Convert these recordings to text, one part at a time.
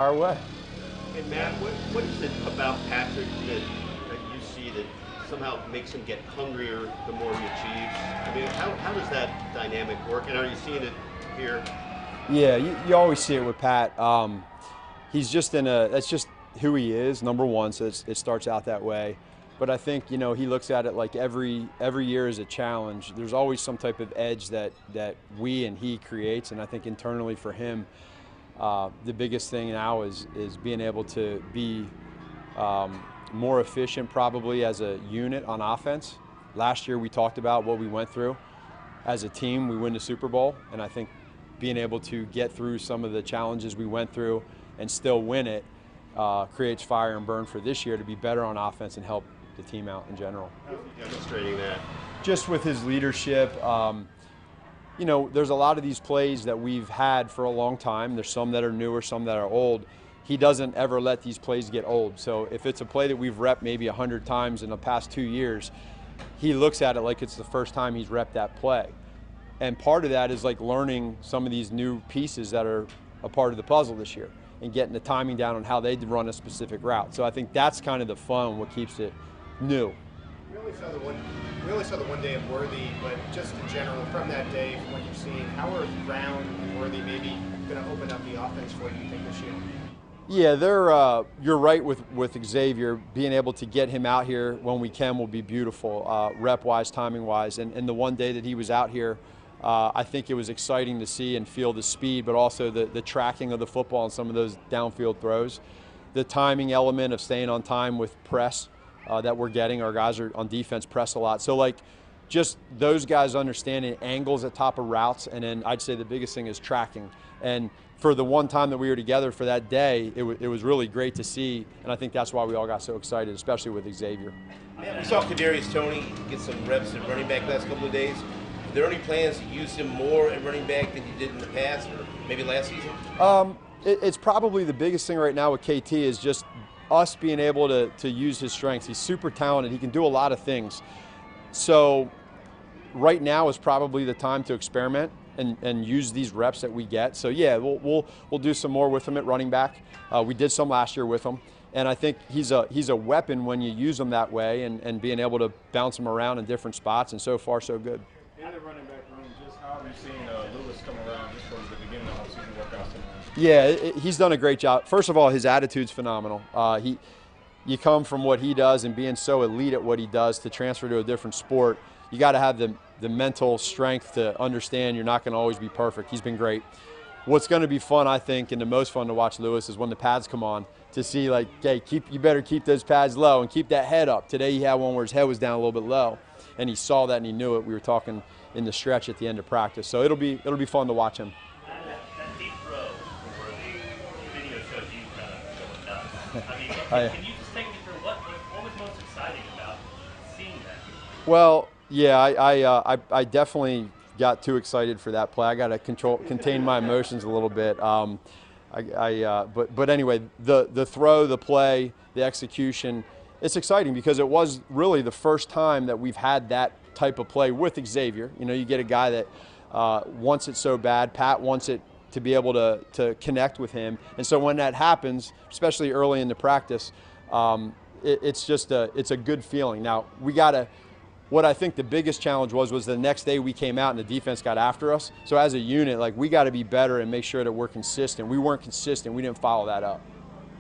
our way. Hey Matt, what is it about Patrick that you see that somehow makes him get hungrier the more he achieves? I mean, how does that dynamic work? And are you seeing it here? Yeah, you always see it with Pat. He's just that's just who he is, number one, so it starts out that way. But I think, he looks at it like every year is a challenge. There's always some type of edge that we and he creates, and I think internally for him, the biggest thing now is being able to be more efficient probably as a unit on offense. Last year we talked about what we went through. As a team, we win the Super Bowl, and I think being able to get through some of the challenges we went through and still win it creates fire and burn for this year to be better on offense and help the team out in general. How's he demonstrating that? Just with his leadership, there's a lot of these plays that we've had for a long time. There's some that are newer, some that are old. He doesn't ever let these plays get old. So if it's a play that we've repped maybe 100 times in the past 2 years, he looks at it like it's the first time he's repped that play. And part of that is like learning some of these new pieces that are a part of the puzzle this year and getting the timing down on how they run a specific route. So I think that's kind of the fun, what keeps it new. We only saw the one day of Worthy, but just in general, from that day, from what you've seen, how are Brown and Worthy maybe going to open up the offense for you think this year? Yeah, you're right with Xavier. Being able to get him out here when we can will be beautiful, rep-wise, timing-wise. And the one day that he was out here, I think it was exciting to see and feel the speed, but also the tracking of the football and some of those downfield throws. The timing element of staying on time with press that we're getting. Our guys are on defense press a lot. So just those guys understanding angles at top of routes, and then I'd say the biggest thing is tracking. And for the one time that we were together for that day, it was really great to see, and I think that's why we all got so excited, especially with Xavier. Man, we saw Kadarius Toney get some reps at running back last couple of days. Are there any plans to use him more at running back than you did in the past, or maybe last season? It's probably the biggest thing right now with KT is just us being able to use his strengths. He's super talented. He can do a lot of things. So right now is probably the time to experiment and use these reps that we get. So yeah, we'll do some more with him at running back. We did some last year with him, and I think he's a weapon when you use him that way and being able to bounce him around in different spots. And so far, so good. In the running back room, just how have you seen Lewis come around just from the beginning of the season workouts? Yeah, he's done a great job. First of all, his attitude's phenomenal. You come from what he does and being so elite at what he does to transfer to a different sport, you got to have the mental strength to understand you're not going to always be perfect. He's been great. What's going to be fun, I think, and the most fun to watch Lewis is when the pads come on to see hey, you better keep those pads low and keep that head up. Today he had one where his head was down a little bit low, and he saw that and he knew it. We were talking in the stretch at the end of practice, so it'll be fun to watch him. That deep throw where the video shows you kind of going nuts. I mean, can you just take me through what was most exciting about seeing that? Well, yeah, I definitely got too excited for that play. I got to contain my emotions a little bit. But anyway, the throw, the play, the execution, it's exciting because it was really the first time that we've had that type of play with Xavier. You get a guy that wants it so bad. Pat wants it to be able to connect with him. And so when that happens, especially early in the practice, it's a good feeling. Now, what I think the biggest challenge was the next day we came out and the defense got after us. So as a unit, we got to be better and make sure that we're consistent. We weren't consistent. We didn't follow that up.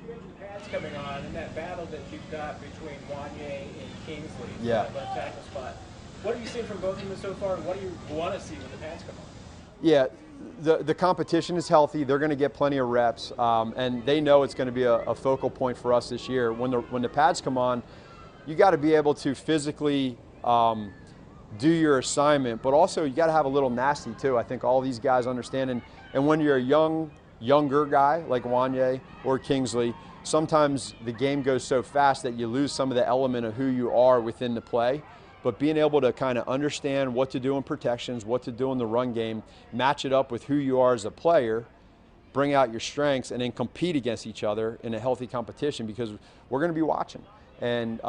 You mentioned pads coming on and that battle that you've got between Wanye and Kingsley. Yeah. Left tackle spot. What have you seen from both of them so far, and what do you want to see when the pads come on? Yeah, the competition is healthy. They're going to get plenty of reps, and they know it's going to be a focal point for us this year. When the pads come on, you got to be able to physically do your assignment, but also you got to have a little nasty too. I think all these guys understand, and when you're a younger guy like Wanye or Kingsley, sometimes the game goes so fast that you lose some of the element of who you are within the play. But being able to kind of understand what to do in protections, what to do in the run game, match it up with who you are as a player, bring out your strengths, and then compete against each other in a healthy competition, because we're going to be watching. And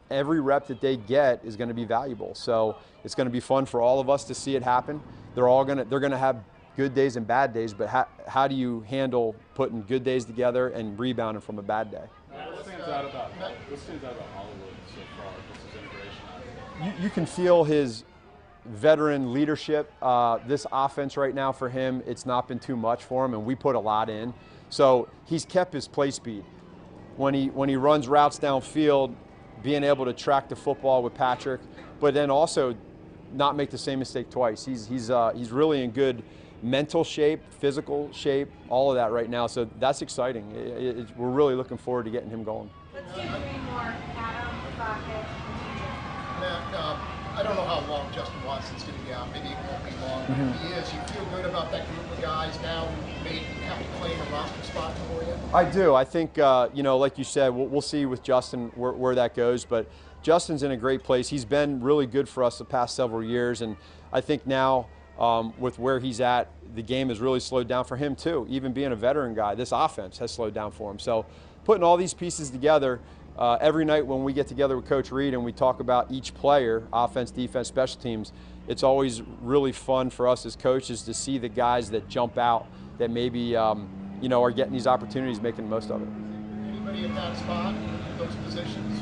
every rep that they get is going to be valuable. So it's going to be fun for all of us to see it happen. They're going to have good days and bad days, but how do you handle putting good days together and rebounding from a bad day? What stands out about Hollywood so far, just his integration? You can feel his veteran leadership. This offense right now for him, it's not been too much for him, and we put a lot in. So he's kept his play speed. When he runs routes downfield, being able to track the football with Patrick, but then also not make the same mistake twice. He's really in good mental shape, physical shape, all of that right now. So that's exciting. We're really looking forward to getting him going. Let's do 3 more. Adam, Rocket, Matt, I don't know how long Justin Watson's going to be out. Maybe it won't be long. But if he is, you feel good about that group of guys now who may have to claim a roster spot for you? I do. I think, like you said, we'll see with Justin where that goes. But Justin's in a great place. He's been really good for us the past several years. And I think now with where he's at, the game has really slowed down for him too. Even being a veteran guy, this offense has slowed down for him. So putting all these pieces together, every night when we get together with Coach Reed and we talk about each player, offense, defense, special teams, it's always really fun for us as coaches to see the guys that jump out that maybe are getting these opportunities, making the most of it. Anybody at that spot, those positions?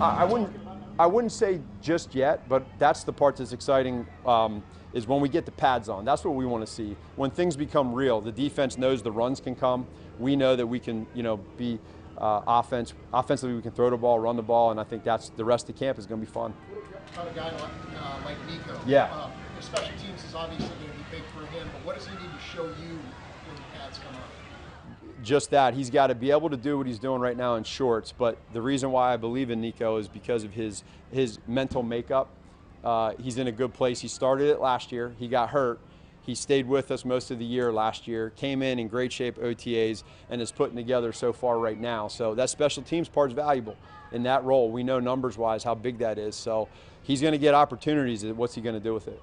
I wouldn't say just yet, but that's the part that's exciting is when we get the pads on. That's what we want to see. When things become real, the defense knows the runs can come. We know that we can, be offensively we can throw the ball, run the ball, and I think that's the rest of the camp is going to be fun. About a guy like Nico. Yeah. The special teams is obviously going to be big for him, but what does he need to show you when the pads come up? Just that. He's got to be able to do what he's doing right now in shorts, but the reason why I believe in Nico is because of his mental makeup. He's in a good place. He started it last year. He got hurt. He stayed with us most of the year last year, came in great shape OTAs, and is putting together so far right now. So that special teams part is valuable in that role. We know numbers-wise how big that is. So he's going to get opportunities. What's he going to do with it?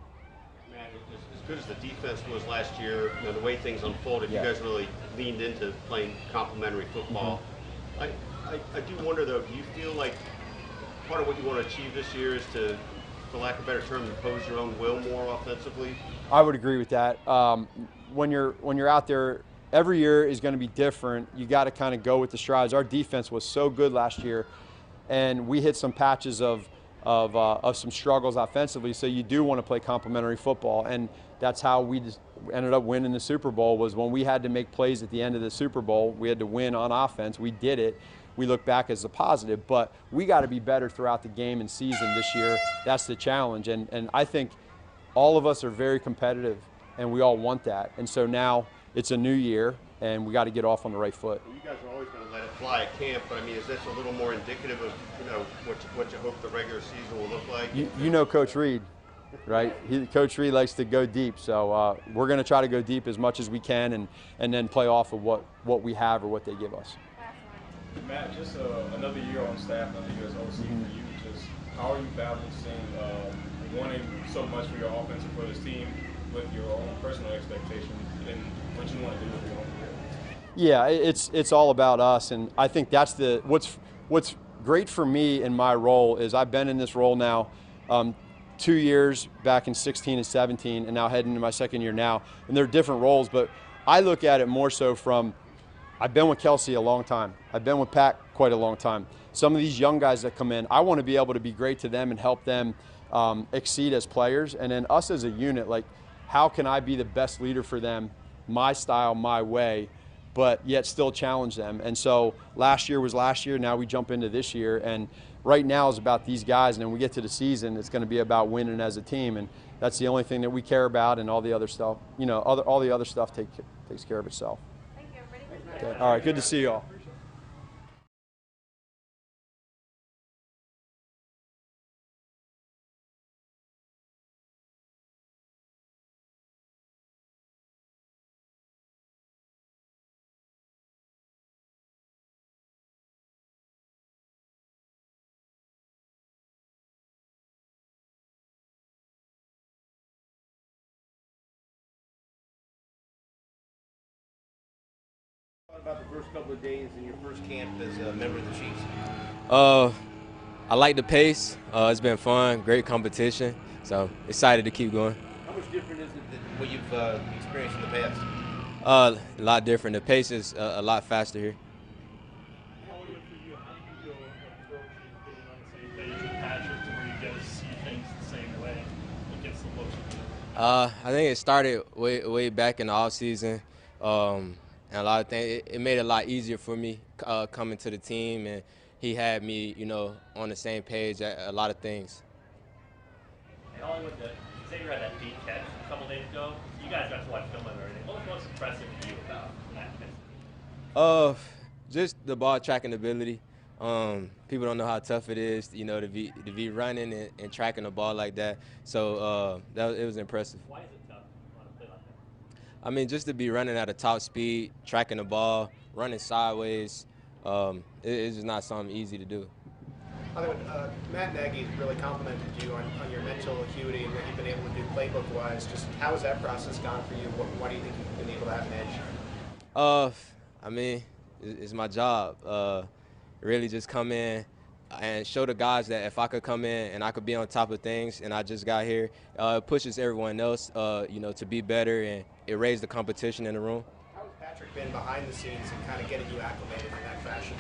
Matt, as good as the defense was last year, the way things unfolded, Yeah. you guys really leaned into playing complementary football. I do wonder, though, do you feel like part of what you want to achieve this year is to, for lack of a better term, impose your own will more offensively? I would agree with that. When you're out there, every year is going to be different. You got to kind of go with the strides. Our defense was so good last year, and we hit some patches of some struggles offensively. So you do want to play complementary football, and that's how we just ended up winning the Super Bowl. Was when we had to make plays at the end of the Super Bowl. We had to win on offense. We did it. We look back as a positive, but we got to be better throughout the game and season this year. That's the challenge, and I think all of us are very competitive, and we all want that. And so now it's a new year, and we got to get off on the right foot. You guys are always going to let it fly at camp, but I mean, is this a little more indicative of what you hope the regular season will look like? You know Coach Reed, right? Coach Reed likes to go deep, so we're going to try to go deep as much as we can, and then play off of what we have or what they give us. Matt, just another year on staff, another year as OC for you. Just how are you balancing wanting so much for your offense and for this team with your own personal expectations and what you want to do with your own career? Yeah, it's all about us, and I think that's what's great for me in my role is I've been in this role now 2 years back in 16 and 17, and now heading into my second year now, and they're different roles, but I look at it more so from I've been with Kelsey a long time. I've been with Pat quite a long time. Some of these young guys that come in, I want to be able to be great to them and help them exceed as players. And then us as a unit, like how can I be the best leader for them, my style, my way, but yet still challenge them. And so last year was last year, now we jump into this year. And right now is about these guys, and then we get to the season, it's going to be about winning as a team. And that's the only thing that we care about, and all the other stuff, all the other stuff takes care of itself. Okay. All right, good to see you all. About the first couple of days in your first camp as a member of the Chiefs? I like the pace. It's been fun, great competition, so excited to keep going. How much different is it than what you've experienced in the past? A lot different. The pace is a lot faster here. How is it for you? How do you approach getting on the same page with Patrick to where you guys see things the same way against the looks of it? I think it started way back in the off season, and a lot of things. It made it a lot easier for me coming to the team, and he had me, on the same page at a lot of things. And Hollywood, Xavier had that deep catch a couple days ago. You guys got to watch film and everything. What was most impressive to you about that catch? Just the ball tracking ability. People don't know how tough it is, to be running and tracking the ball like that. So it was impressive. Why is it tough on a play like that? I mean, just to be running at a top speed, tracking the ball, running sideways, it's just not something easy to do. Hollywood, Matt Nagy really complimented you on your mental acuity and what you've been able to do playbook-wise. Just how has that process gone for you? Why do you think you've been able to have an edge? I mean, it's my job. Really just come in and show the guys that if I could come in and I could be on top of things and I just got here, it pushes everyone else, to be better, and it raised the competition in the room. How has Patrick been behind the scenes and kind of getting you acclimated in that fashion?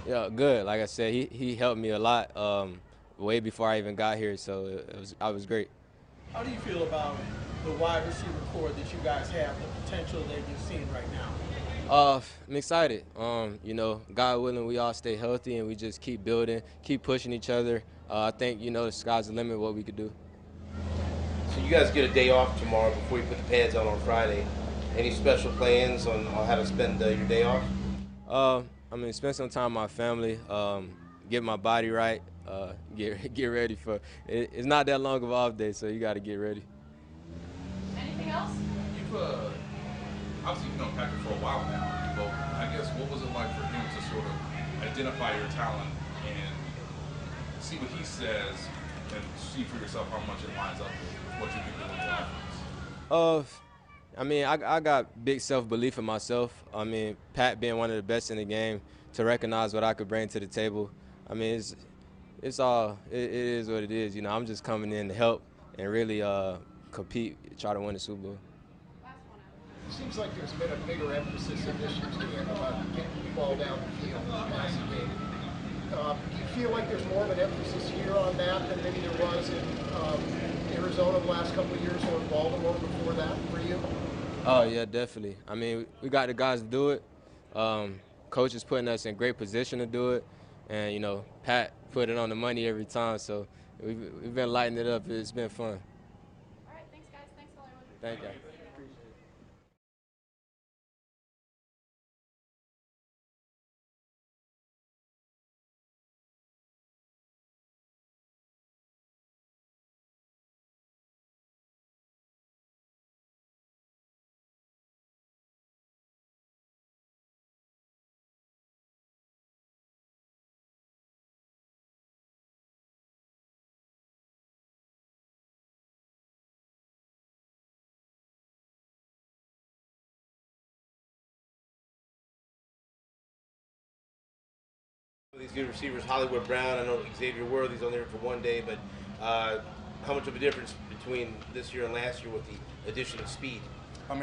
Yeah, good. Like I said, he helped me a lot way before I even got here, so I was great. How do you feel about the wide receiver core that you guys have, the potential that you're seeing right now? I'm excited. God willing, we all stay healthy and we just keep building, keep pushing each other. I think, the sky's the limit what we could do. So you guys get a day off tomorrow before you put the pads on Friday. Any special plans on how to spend your day off? Spend some time with my family, get my body right, get ready for it. It's not that long of an off day, so you got to get ready. Anything else? You've obviously known Patrick for a while now, but I guess what was it like for him to sort of identify your talent and see what he says and see for yourself how much it lines up with what you can do in the offense? I got big self-belief in myself. Pat being one of the best in the game, to recognize what I could bring to the table. It is what it is. I'm just coming in to help and really compete, try to win the Super Bowl. It seems like there's been a bigger emphasis in this year's game about getting the ball down the field in the passing game. Do you feel like there's more of an emphasis here on that than maybe there was in Arizona the last couple of years or in Baltimore before that for you? Oh, yeah, definitely. We got the guys to do it. Coach is putting us in great position to do it. And, Pat put it on the money every time. So we've been lighting it up. It's been fun. All right, thanks, guys. Thanks, Hollywood. Thank you. These good receivers, Hollywood Brown, I know Xavier Worthy's only here for one day, but how much of a difference between this year and last year with the addition of speed?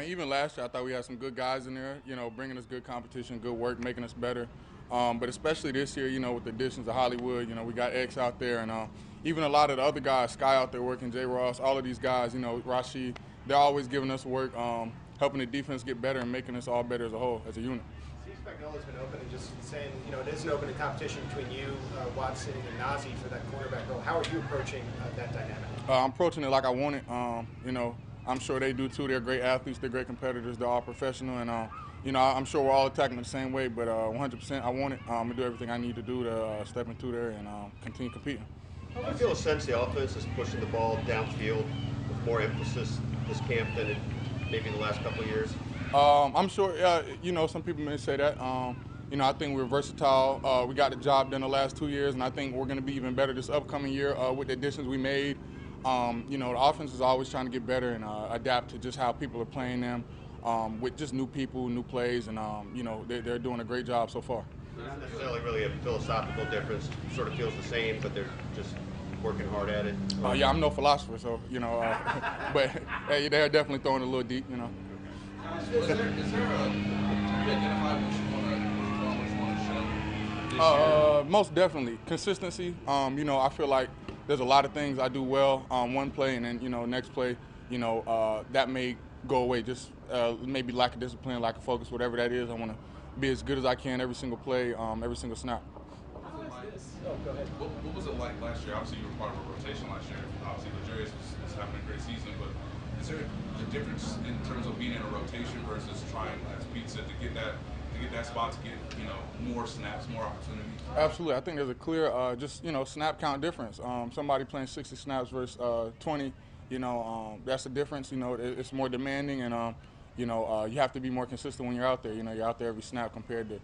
Even last year I thought we had some good guys in there, bringing us good competition, good work, making us better. But especially this year, with the additions of Hollywood, we got X out there, and even a lot of the other guys, Sky out there working, J. Ross, all of these guys, Rashid, they're always giving us work, helping the defense get better and making us all better as a whole, as a unit. Spagnola's been open and just saying, it is an open competition between you, Watson, and Nagy for that quarterback role. How are you approaching that dynamic? I'm approaching it like I want it. I'm sure they do too. They're great athletes. They're great competitors. They're all professional. And, I'm sure we're all attacking the same way, but 100% I want it. I'm going to do everything I need to do to step into there and continue competing. I feel a sense the offense is pushing the ball downfield with more emphasis this camp than maybe the last couple of years. I'm sure, some people may say that. I think we're versatile. We got the job done the last 2 years, and I think we're going to be even better this upcoming year with the additions we made. The offense is always trying to get better and adapt to just how people are playing them with just new people, new plays, and, they're doing a great job so far. Not necessarily really a philosophical difference. Sort of feels the same, but they're just working hard at it? Yeah, I'm no philosopher, so but hey, they're definitely throwing a little deep, Is there a, do you identify what you want to show this year? Most definitely consistency. I feel like there's a lot of things I do well on one play, and then next play, that may go away. Just maybe lack of discipline, lack of focus, whatever that is. I want to be as good as I can every single play, every single snap. Go ahead. What was it like last year? Obviously, you were part of a rotation last year. Obviously, Legarius was having a great season, but is there a difference in terms of being in a rotation versus trying, as Pete said, to get that spot, to get more snaps, more opportunities? Absolutely, I think there's a clear snap count difference. Somebody playing 60 snaps versus 20, that's the difference. It's more demanding, and you have to be more consistent when you're out there. You're out there every snap compared to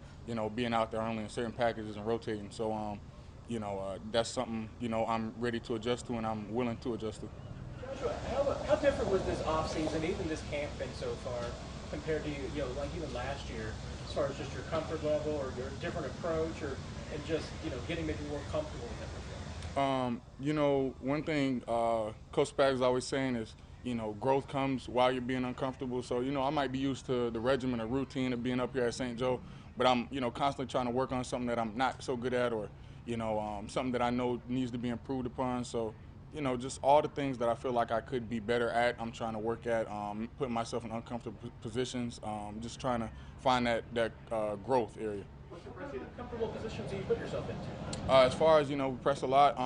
being out there only in certain packages and rotating. So that's something I'm ready to adjust to, and I'm willing to adjust to. Joshua, how different was this offseason, even this camp been so far, compared to like even last year, as far as just your comfort level or your different approach, and just getting maybe more comfortable with everything? One thing Coach Spags is always saying is growth comes while you're being uncomfortable. So I might be used to the regimen or routine of being up here at St. Joe, but I'm constantly trying to work on something that I'm not so good at, or something that I know needs to be improved upon. So just all the things that I feel like I could be better at, I'm trying to work at, putting myself in uncomfortable positions, just trying to find that growth area. What comfortable positions do you put yourself into? As far as we press a lot,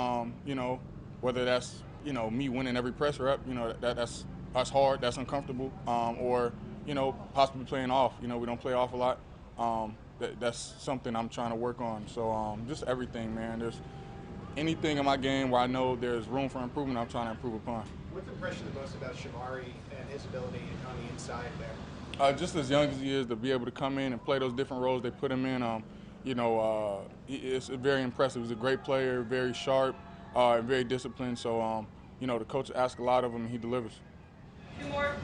whether that's me winning every press rep, that's hard, that's uncomfortable, or possibly playing off. We don't play off a lot. That's something I'm trying to work on. So just everything, man. There's anything in my game where I know there's room for improvement, I'm trying to improve upon. What's impressed you the most about Shamari and his ability on the inside there? Just as young as he is, to be able to come in and play those different roles they put him in, it's very impressive. He's a great player, very sharp, and very disciplined. So, the coach asks a lot of him, and he delivers. Two more.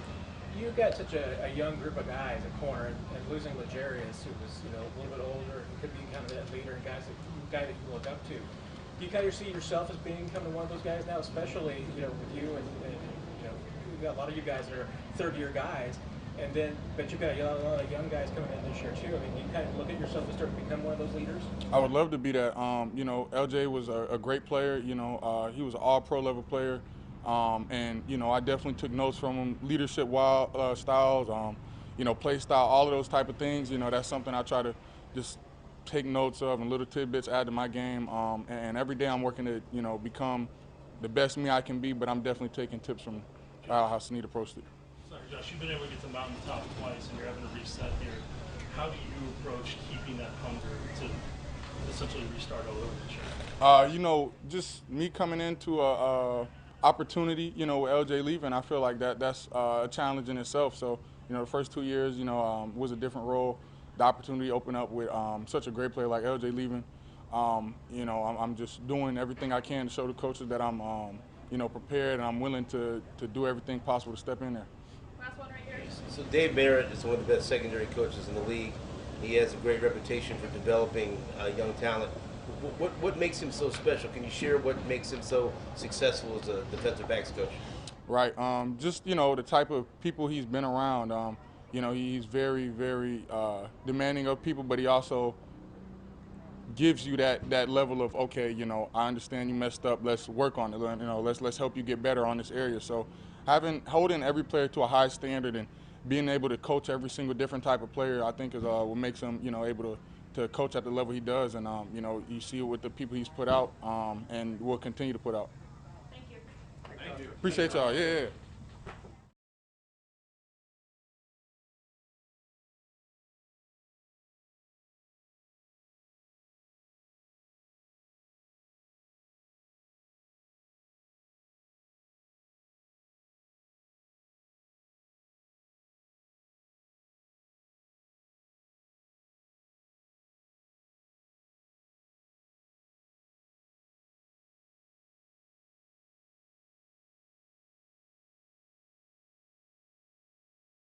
You've got such a young group of guys at corner, and losing Legarius, who was a little bit older, and could be kind of that leader and guy that you look up to. Do you kind of see yourself as becoming one of those guys now, especially with you and you've got a lot of you guys that are third-year guys, but you've got a lot of young guys coming in this year too. I mean, do you kind of look at yourself as starting to become one of those leaders? I would love to be that. LJ was a great player. He was an all-pro level player, and I definitely took notes from him. Leadership styles, play style, all of those type of things. That's something I try to just take notes of and little tidbits add to my game. And every day I'm working to become the best me I can be. But I'm definitely taking tips from how Snead approached it. Sorry, Josh, you've been able to get to mountaintop twice, and you're having to reset here. How do you approach keeping that hunger to essentially restart all over the year? Just me coming into a opportunity, with LJ leaving, I feel like that's a challenge in itself. So, the first 2 years, was a different role. The opportunity opened up with such a great player like LJ leaving. I'm just doing everything I can to show the coaches that I'm, prepared, and I'm willing to do everything possible to step in there. Last one right here. So Dave Merritt is one of the best secondary coaches in the league. He has a great reputation for developing young talent. What makes him so special? Can you share what makes him so successful as a defensive backs coach? Right. Just, the type of people he's been around. He's very, very demanding of people, but he also gives you that level of, okay, I understand you messed up. Let's work on it. Let's help you get better on this area. So holding every player to a high standard and being able to coach every single different type of player, I think is what makes him, able to coach at the level he does. And, you see it with the people he's put out and will continue to put out. Thank you. Appreciate y'all. Yeah.